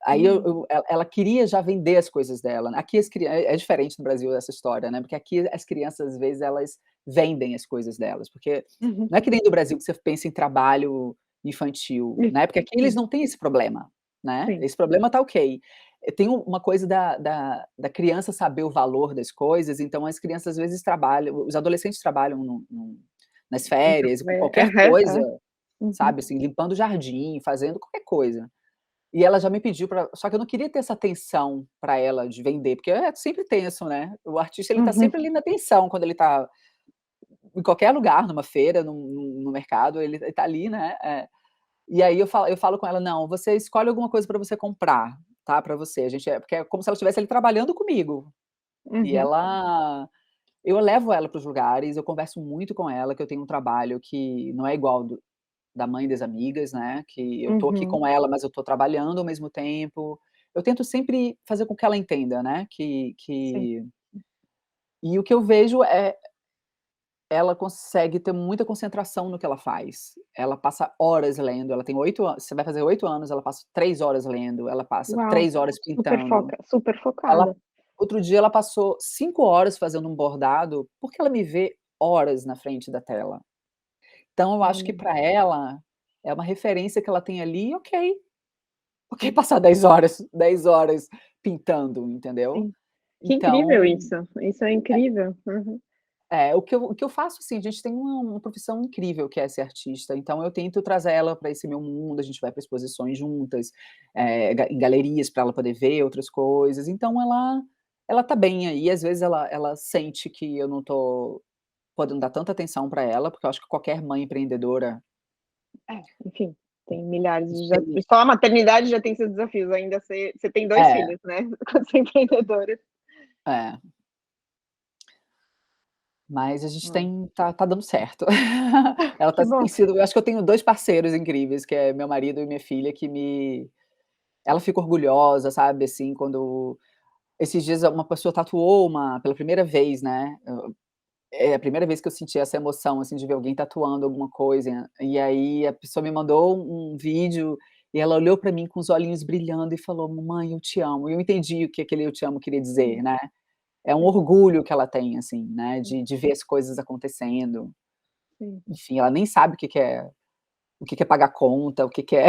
aí uhum, ela queria já vender as coisas dela, né. Aqui é diferente no Brasil essa história, né, porque aqui as crianças, às vezes, elas vendem as coisas delas, porque uhum. não é que nem no Brasil que você pensa em trabalho infantil, Isso, né, porque aqui eles sim, não têm esse problema, né, sim. esse problema tá ok. Tem uma coisa da criança saber o valor das coisas, então as crianças, às vezes, trabalham, os adolescentes trabalham nas Então, férias, com qualquer aham, coisa, é. Uhum, sabe, assim, limpando o jardim, fazendo qualquer coisa. E ela já me pediu pra, só que eu não queria ter essa tensão pra ela de vender, porque é sempre tenso, né. O artista, ele tá uhum, sempre ali na tensão quando ele tá em qualquer lugar, numa feira, no mercado, ele tá ali, né, e aí eu falo com ela: "Não, você escolhe alguma coisa pra você comprar, tá, pra você, a gente porque é como se ela estivesse ali trabalhando comigo". E uhum, eu levo ela para os lugares, eu converso muito com ela, que eu tenho um trabalho que não é igual da mãe das amigas, né, que eu tô aqui uhum, com ela, mas eu tô trabalhando ao mesmo tempo. Eu tento sempre fazer com que ela entenda, né, sim. e o que eu vejo é, ela consegue ter muita concentração no que ela faz. Ela passa horas lendo, ela tem 8 anos, você vai fazer 8 anos, ela passa 3 horas lendo, ela passa Uau, 3 horas pintando. super Ela focada. outro dia ela passou 5 horas fazendo um bordado, porque ela me vê horas na frente da tela. Então eu acho que Olha, para ela, é uma referência que ela tem ali, ok, ok passar 10 horas pintando, entendeu. sim. Que incrível Então, isso é incrível. Uhum. o que eu faço, assim, a gente tem uma profissão incrível que é ser artista, então eu tento trazer ela para esse meu mundo, a gente vai para exposições juntas, em galerias para ela poder ver outras coisas, então ela tá bem aí, às vezes ela sente que eu não tô podendo dar tanta atenção para ela, porque eu acho que qualquer mãe empreendedora É, enfim, tem milhares de já tem só a maternidade já tem seus desafios, ainda você tem 2 é, filhos, né, quando você é empreendedora. é, mas a gente Hum, tá dando certo. Ela que tem bom. sido eu acho que eu tenho 2 parceiros incríveis, que é meu marido e minha filha, que me ela fica orgulhosa, sabe, assim, quando esses dias uma pessoa tatuou pela primeira vez, né, é a primeira vez que eu senti essa emoção, assim, de ver alguém tatuando alguma coisa, e aí a pessoa me mandou um vídeo, e ela olhou pra mim com os olhinhos brilhando e falou: "Mamãe, eu te amo", e eu entendi o que aquele "eu te amo" queria dizer, Sim, né. É um sim, orgulho que ela tem, assim, né, sim, de ver as coisas acontecendo. sim. Enfim, ela nem sabe o que que é pagar conta, o que que é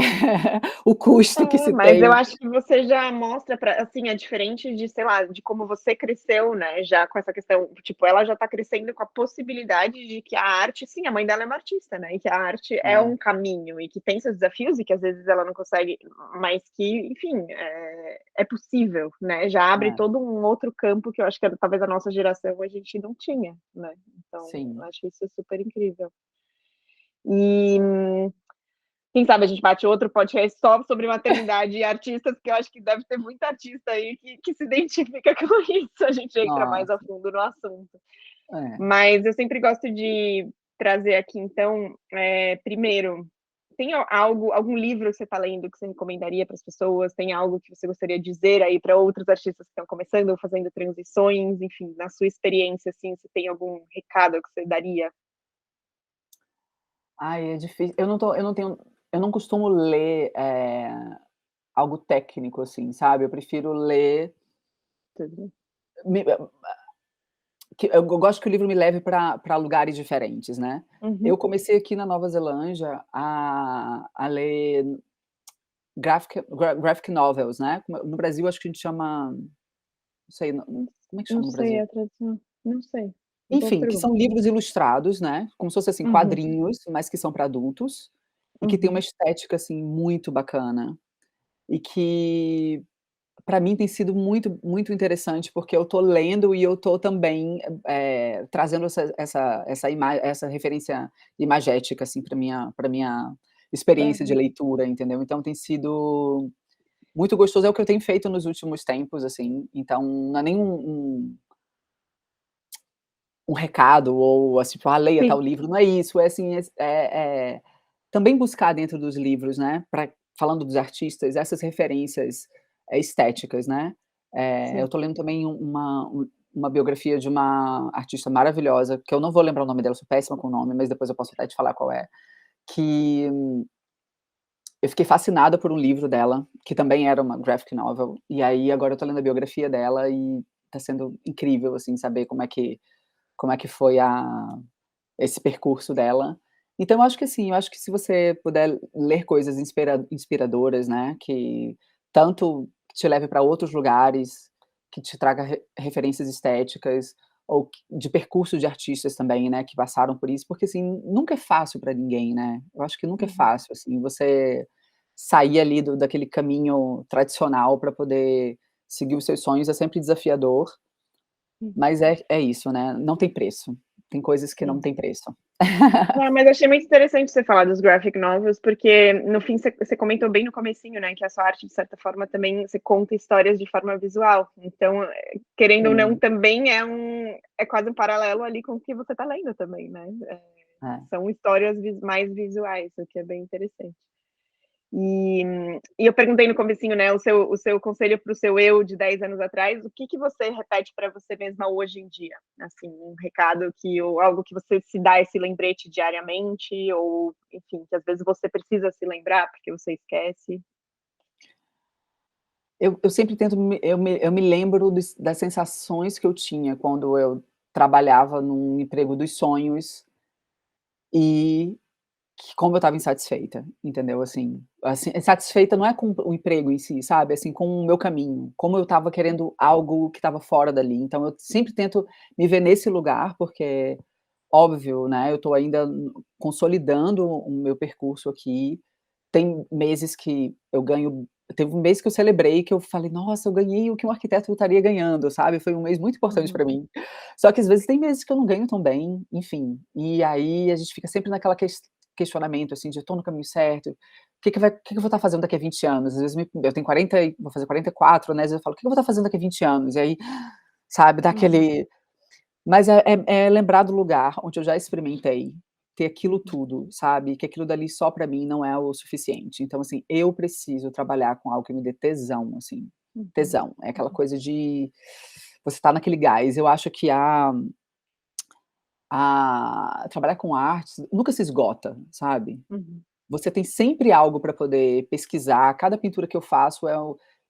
o custo que É, se mas eu tem. acho que você já mostra pra assim, é diferente de, sei lá, de como você cresceu, né, já com essa questão, tipo, ela já tá crescendo com a possibilidade de que a arte sim, a mãe dela é uma artista, né, e que a arte é É, um caminho e que tem seus desafios e que às vezes ela não consegue, mas que, enfim, é possível, né, já abre é, todo um outro campo que eu acho que talvez a nossa geração a gente não tinha, né, então eu sim. acho isso super incrível. E quem sabe a gente bate outro podcast só sobre maternidade e artistas, porque eu acho que deve ter muita artista aí que se identifica com isso, a gente entra mais a Nossa, fundo no assunto. é. Mas eu sempre gosto de trazer aqui então, primeiro, tem algum livro que você está lendo que você recomendaria para as pessoas? Tem algo que você gostaria de dizer aí para outros artistas que estão começando ou fazendo transições? Enfim, na sua experiência, assim, se tem algum recado que você daria? Ai, é difícil. Eu não costumo ler, algo técnico, assim, sabe, eu prefiro ler Tudo. me que eu gosto que o livro me leve para lugares diferentes, né. Eu Uhum, comecei aqui na Nova Zelândia a ler graphic novels, né, no Brasil acho que a gente chama, não sei, não como é que não chama no sei Brasil? a tradução, não sei, boa Enfim, que pergunta. são livros ilustrados, né, como se fosse, assim, Uhum, quadrinhos, mas que são para adultos, e que tem uma uhum, estética, assim, muito bacana, e que para mim tem sido muito, muito interessante, porque eu tô lendo e eu tô também, trazendo essa referência imagética, assim, para minha experiência de aham, leitura, entendeu. Então tem sido muito gostoso, é o que eu tenho feito nos últimos tempos, assim, então não é nem um recado ou, assim, tipo: "Ah, leia sim, tal livro", não é isso, é assim, também buscar dentro dos livros, né, falando dos artistas, essas referências, estéticas, né. Eu sim, tô lendo também uma biografia de uma artista maravilhosa, que eu não vou lembrar o nome dela, eu sou péssima com o nome, mas depois eu posso até te falar qual é, que eu fiquei fascinada por um livro dela, que também era uma graphic novel, e aí agora eu tô lendo a biografia dela e tá sendo incrível, assim, saber como é que foi a esse percurso dela. Então eu acho que assim, eu acho que se você puder ler coisas inspiradoras, né, que tanto te leve para outros lugares, que te traga referências estéticas, ou de percurso de artistas também, né, que passaram por isso, porque assim, nunca é fácil para ninguém, né. Eu acho que nunca é uhum, fácil, assim, você sair ali daquele caminho tradicional para poder seguir os seus sonhos é sempre desafiador, uhum, mas é isso, né, não tem preço. Tem coisas que não sim. tem preço. Ah, mas achei muito interessante você falar dos graphic novels, porque no fim você comentou bem no comecinho, né, que a sua arte, de certa forma, também você conta histórias de forma visual. Então, querendo ou não, Sim, também é quase um paralelo ali com o que você está lendo também, né. é. São histórias mais visuais, o que é bem interessante. E eu perguntei no comecinho, né, o seu conselho para o seu eu de 10 anos atrás, o que que você repete para você mesma hoje em dia? Assim, um recado que ou algo que você se dá esse lembrete diariamente ou, enfim, que às vezes você precisa se lembrar porque você esquece. Eu sempre tento eu me lembro das sensações que eu tinha quando eu trabalhava num emprego dos sonhos e que como eu estava insatisfeita, entendeu, assim, insatisfeita não é com o emprego em si, sabe, assim, com o meu caminho, como eu estava querendo algo que estava fora dali, então eu sempre tento me ver nesse lugar, porque, óbvio, né, eu estou ainda consolidando o meu percurso aqui, tem meses que eu ganho teve um mês que eu celebrei que eu falei: "Nossa, eu ganhei o que um arquiteto estaria ganhando", sabe, foi um mês muito importante Uhum. para mim. Só que às vezes tem meses que eu não ganho tão bem, enfim, e aí a gente fica sempre naquela questionamento, assim, de: "Eu tô no caminho certo? O que que eu vou estar fazendo daqui a 20 anos?". Às vezes eu tenho 40 e vou fazer 44, né, às vezes eu falo: "O que que eu vou estar fazendo daqui a 20 anos?". E aí, sabe, dá Uhum. aquele mas é lembrar do lugar onde eu já experimentei ter aquilo tudo, sabe, que aquilo dali só pra mim não é o suficiente. Então, assim, eu preciso trabalhar com algo que me dê tesão, assim, Uhum. tesão. É aquela coisa de você tá naquele gás. Eu acho que a trabalhar com artes nunca se esgota, sabe. Uhum. Você tem sempre algo para poder pesquisar, cada pintura que eu faço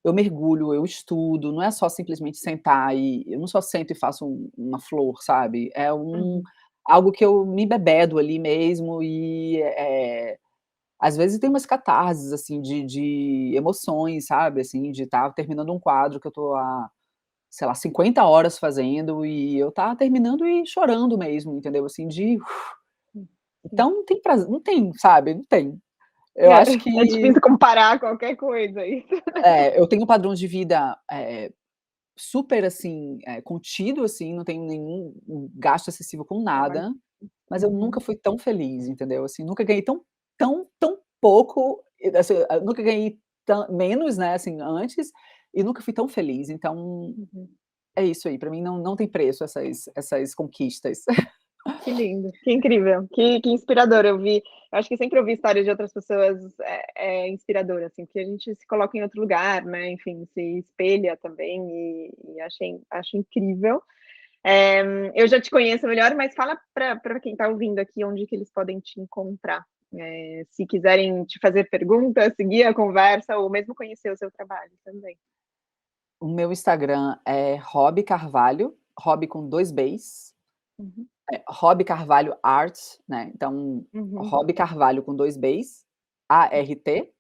eu mergulho, eu estudo, não é só simplesmente sentar e eu não só sento e faço uma flor, sabe, é Uhum. algo que eu me embebedo ali mesmo e, às vezes tem umas catarses, assim, de emoções, sabe, assim, de estar terminando um quadro que eu tô há, sei lá, 50 horas fazendo e eu estar terminando e chorando mesmo, entendeu, assim, de Sim. então não tem, sabe, não tem. Eu É, acho é que difícil comparar qualquer coisa aí. eu tenho um padrão de vida, super, assim, contido, assim, não tenho nenhum gasto excessivo com Trabalho. nada, mas eu nunca Uhum. fui tão feliz, entendeu, assim, nunca ganhei tão pouco, e assim, eu nunca ganhei menos, né, assim, antes, e nunca fui tão feliz, então Uhum. é isso aí, pra mim não tem preço essas conquistas. Que lindo, que incrível, que inspirador. Eu acho que sempre ouvir histórias de outras pessoas é inspirador, assim, porque a gente se coloca em outro lugar, né, enfim, se espelha também e acho incrível. Eu já te conheço melhor, mas fala para quem está ouvindo aqui onde que eles podem te encontrar. Se quiserem te fazer perguntas, seguir a conversa ou mesmo conhecer o seu trabalho também. O meu Instagram é Roby Carvalho, Roby com 2 Bs. Uhum, Roby Carvalho Art, né, então, uhum, Roby Carvalho com 2 Bs, ART, sim.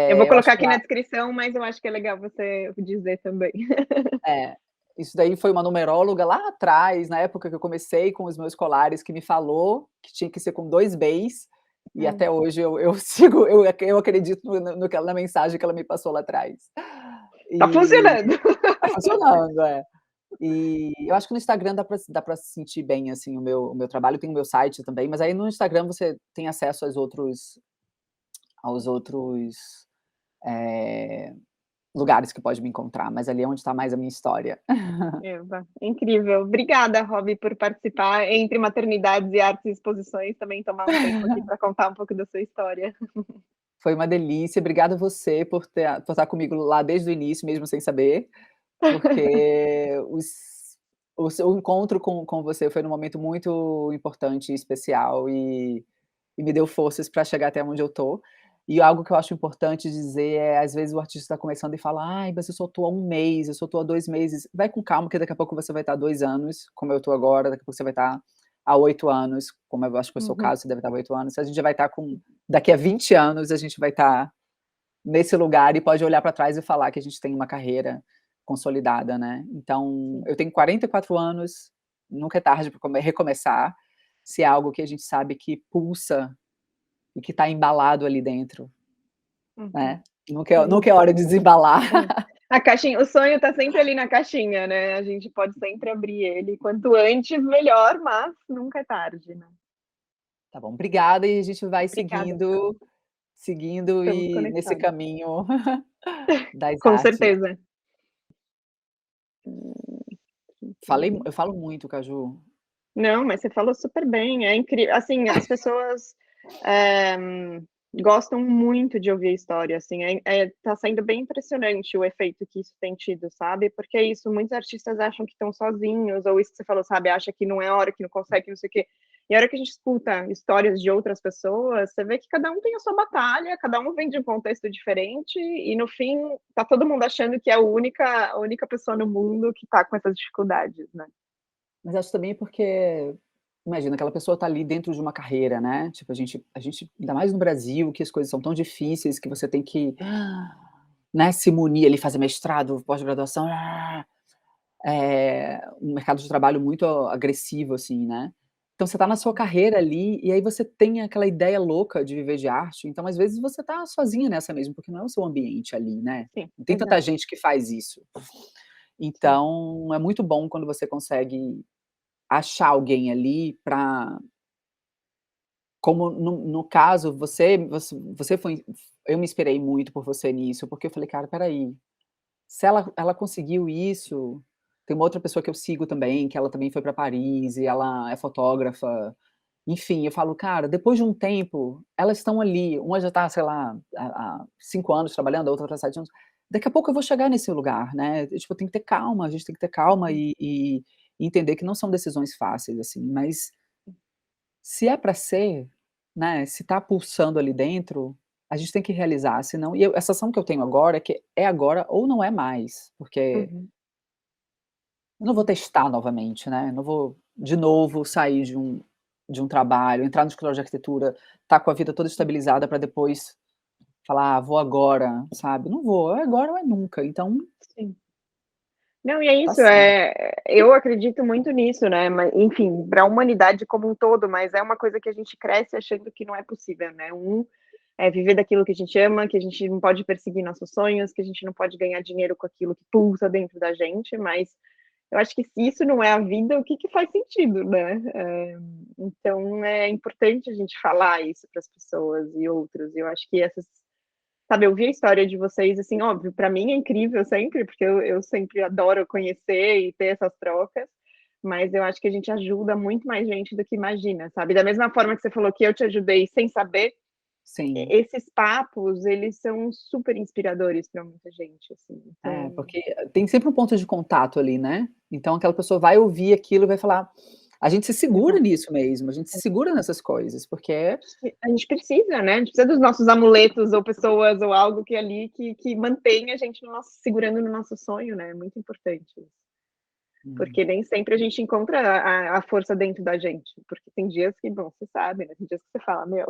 Eu vou eu colocar acho que aqui na lá descrição, mas eu acho que é legal você dizer também. é, isso daí foi uma numeróloga lá atrás, na época que eu comecei com os meus colares, que me falou que tinha que ser com 2 Bs, e Hum, até hoje eu sigo, eu acredito no que ela na mensagem que ela me passou lá atrás. tá E funcionando. tá funcionando, é. E eu acho que no Instagram dá pra se sentir bem, assim, o meu trabalho, tem o meu site também, mas aí no Instagram você tem acesso aos outros, eh, lugares que pode me encontrar, mas ali é onde está mais a minha história. Eva, incrível. Obrigada, Rob, por participar. Entre maternidades e artes e exposições, também tomar um tempo aqui para contar um pouco da sua história. Foi uma delícia, obrigada você por estar comigo lá desde o início, mesmo sem saber, porque o seu encontro com você foi num momento muito importante e especial e me deu forças para chegar até onde eu tô. E algo que eu acho importante dizer é, às vezes o artista está começando e fala: "Ai, mas eu só tô há 1 mês, eu só tô há 2 meses". Vai com calma que daqui a pouco você vai estar há 2 anos, como eu tô agora, daqui a pouco você vai estar há 8 anos, como eu acho que foi o seu Uhum. caso, você deve estar há 8 anos, a gente já vai estar com daqui a 20 anos a gente vai estar nesse lugar e pode olhar para trás e falar que a gente tem uma carreira consolidada, né. Então, Sim. eu tenho 44 anos, nunca é tarde para recomeçar, se é algo que a gente sabe que pulsa e que está embalado ali dentro, Uhum. né. Nunca é Sim. hora de desembalar. É. A caixinha, o sonho está sempre ali na caixinha, né, a gente pode sempre abrir ele, quanto antes melhor, mas nunca é tarde, né. Tá bom, obrigada e a gente vai Obrigada, seguindo estamos e nesse conectados. caminho das Com artes. certeza. Eu falo muito, Caju. Não, mas você falou super bem, é incrível, assim, as pessoas, eh, gostam muito de ouvir a história, assim, tá sendo bem impressionante o efeito que isso tem tido, sabe, porque é isso, muitos artistas acham que estão sozinhos, ou isso que você falou, sabe, acha que não é hora, que não consegue, não sei o quê. E a hora que a gente escuta histórias de outras pessoas, você vê que cada um tem a sua batalha, cada um vem de um contexto diferente e no fim tá todo mundo achando que é a única pessoa no mundo que tá com essas dificuldades, né. Mas acho também porque, imagina, aquela pessoa tá ali dentro de uma carreira, né, tipo, a gente ainda mais no Brasil, que as coisas são tão difíceis, que você tem que, né, se munir ali, fazer mestrado, pós-graduação, um mercado de trabalho muito agressivo, assim, né. Então você tá na sua carreira ali, e aí você tem aquela ideia louca de viver de arte, então às vezes você tá sozinha nessa mesmo, porque não é o seu ambiente ali, né. Sim, Não tem tanta exato, gente que faz isso. sim. Então é muito bom quando você consegue achar alguém ali para, como no caso, você foi, eu me inspirei muito por você nisso, porque eu falei: "Cara, espera aí, se ela conseguiu isso", tem uma outra pessoa que eu sigo também, que ela também foi para Paris e ela é fotógrafa, enfim, eu falo: "Cara, depois de um tempo, elas estão ali, uma já está, sei lá, há 5 anos trabalhando, a outra tá 7 anos, daqui a pouco eu vou chegar nesse lugar, né, tipo, tem que ter calma, a gente tem que ter calma Uhum. e entender que não são decisões fáceis, assim, mas se é para ser, né, se tá pulsando ali dentro, a gente tem que realizar, senão, a sensação que eu tenho agora é que é agora ou não é mais, porque Uhum. eu não vou Sim. testar novamente, né, não vou de novo sair de um trabalho, entrar no escritório de arquitetura, tá com a vida toda estabilizada para depois falar: "Ah, vou agora", sabe, não vou, é agora ou é nunca, então Sim. Não, e é tá isso, certo. eu acredito muito nisso, né, mas enfim, para a humanidade como um todo, mas é uma coisa que a gente cresce achando que não é possível, né, é viver daquilo que a gente ama, que a gente não pode perseguir nossos sonhos, que a gente não pode ganhar dinheiro com aquilo que pulsa dentro da gente, mas eu acho que se isso não é a vida, o que que faz sentido, né. Então é importante a gente falar isso para as pessoas e outros, e eu acho que essas sabe, eu vi a história de vocês, assim, óbvio, para mim é incrível sempre, porque eu sempre adoro conhecer e ter essas trocas, mas eu acho que a gente ajuda muito mais gente do que imagina, sabe. Da mesma forma que você falou que eu te ajudei sem saber, Sim. esses papos, eles são super inspiradores para muita gente, assim, É, então porque tem sempre um ponto de contato ali, né, então aquela pessoa vai ouvir aquilo e vai falar, a gente se segura exato. nisso mesmo, a gente se segura nessas coisas, porque A gente precisa, né, a gente precisa dos nossos amuletos ou pessoas ou algo que ali que mantém a gente no nosso segurando no nosso sonho, né, é muito importante isso. hum, Porque nem sempre a gente encontra a força dentro da gente, porque tem dias que, bom, você sabe, né, tem dias que você fala: "Meu,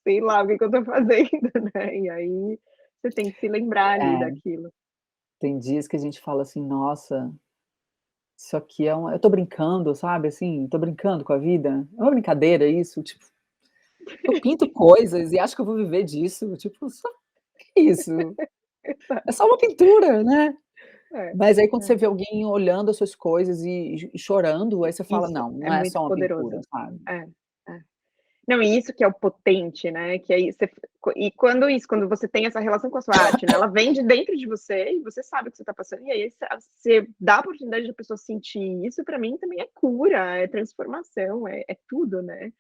sei lá o que que eu tô fazendo", né, e aí você tem que se lembrar ali é, daquilo. tem dias que a gente fala assim: "Nossa, isso aqui eu tô brincando", sabe, assim, tô brincando com a vida, é uma brincadeira isso, tipo, eu pinto coisas e acho que eu vou viver disso, tipo, só que isso? É só uma pintura, né. É, Mas aí quando você é. vê alguém olhando as suas coisas e chorando, aí você fala: Isso "Não, é não é muito só uma pintura", poderoso. sabe. É, é. Não, e isso que é o potente, né, que aí você e quando isso, quando você tem essa relação com a sua arte, né, ela vem de dentro de você e você sabe o que você tá passando, e aí você dá a oportunidade da pessoa sentir isso, pra mim também é cura, é transformação, é tudo, né.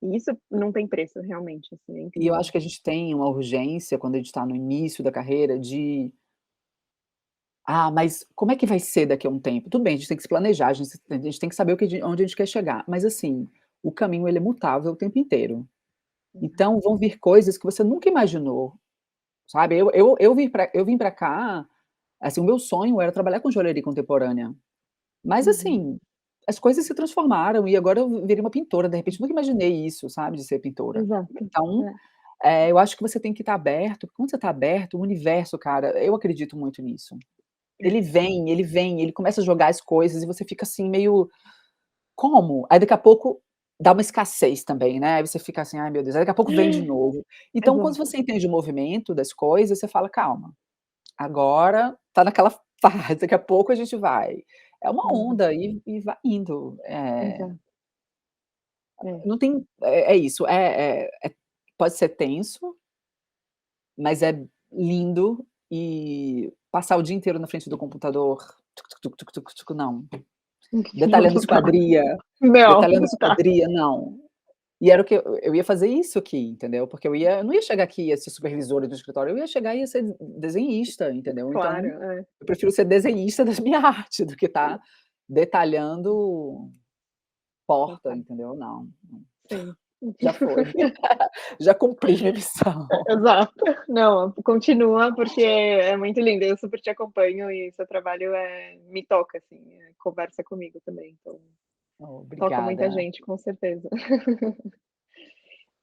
E isso não tem preço realmente, assim, é E eu incrível. acho que a gente tem uma urgência quando a gente tá no início da carreira de: "Ah, mas como é que vai ser daqui a um tempo?". Tudo bem, a gente tem que se planejar, a gente tem que saber o que onde a gente quer chegar, mas assim, o caminho ele é mutável o tempo inteiro. Uhum, Então vão vir coisas que você nunca imaginou, sabe. Eu vim pra cá, assim, o meu sonho era trabalhar com joalheria contemporânea, mas uhum. assim, as coisas se transformaram e agora eu virei uma pintora, de repente nunca imaginei isso, sabe, de ser pintora. Exato. Então, É. eu acho que você tem que estar aberto, porque quando você está aberto, o universo, cara, eu acredito muito nisso. Ele começa a jogar as coisas e você fica assim meio: "Como?". Aí daqui a pouco dá uma escassez também, né, aí você fica assim: "Ai meu Deus", aí daqui a pouco vem de novo. Então quando Exato. você entende o movimento das coisas, você fala: "Calma, agora tá naquela fase, daqui a pouco a gente vai". É uma Uhum. onda e vai indo. Exato. É. Não tem, é isso, pode ser tenso, mas é lindo, e passar o dia inteiro na frente do computador, tuc, tuc, tuc, tuc, tuc, tuc, não. Não, Detalhando não dá. esquadria, Não, detalhando não dá. esquadria, não. E era o que eu ia fazer isso aqui, entendeu, porque eu não ia chegar aqui e ia ser supervisora do escritório, eu ia chegar e ia ser desenhista, entendeu. Então, Claro, é. eu prefiro ser desenhista da minha arte do que estar detalhando, porta, Total. entendeu? Não, Sim. já foi. Já cumpri minha missão. Exato. Não, continua, porque é muito lindo, eu super te acompanho e seu trabalho, me toca, assim, conversa comigo também, então Oh, toca muita obrigada. gente, com certeza.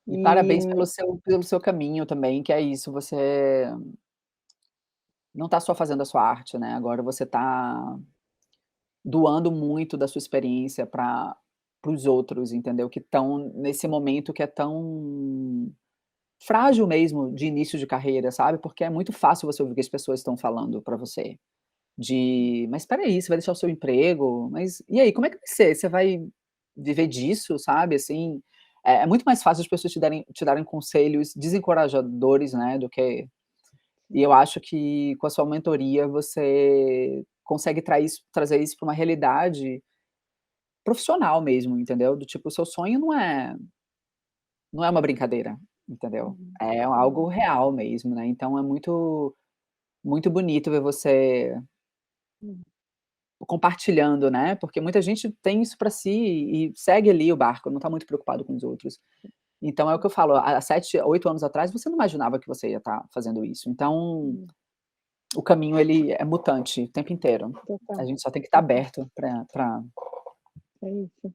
E parabéns E pelo seu caminho também, que é isso, você não está só fazendo a sua arte, né, agora você está doando muito da sua experiência para os outros, entendeu, que estão nesse momento que é tão frágil mesmo, de início de carreira, sabe, porque é muito fácil você ouvir o que as pessoas estão falando para você, de: "Mas espera aí, você vai deixar o seu emprego? Mas e aí, como é que vai ser? Você vai viver disso?", sabe, assim, é muito mais fácil as pessoas te darem conselhos desencorajadores, né, do que e eu acho que com a sua mentoria você consegue trazer isso para uma realidade profissional mesmo, entendeu, do tipo, o seu sonho não é uma brincadeira, entendeu, uhum, é algo uhum, real mesmo, né, então é muito bonito ver você hum, compartilhando, né, porque muita gente tem isso pra si e segue ali o barco, não tá muito preocupado com os outros. Então é o que eu falo, há 7, 8 anos atrás você não imaginava que você ia estar fazendo isso, então hum, o caminho ele é mutante o tempo inteiro. A total, gente só tem que estar total, aberto pra é isso.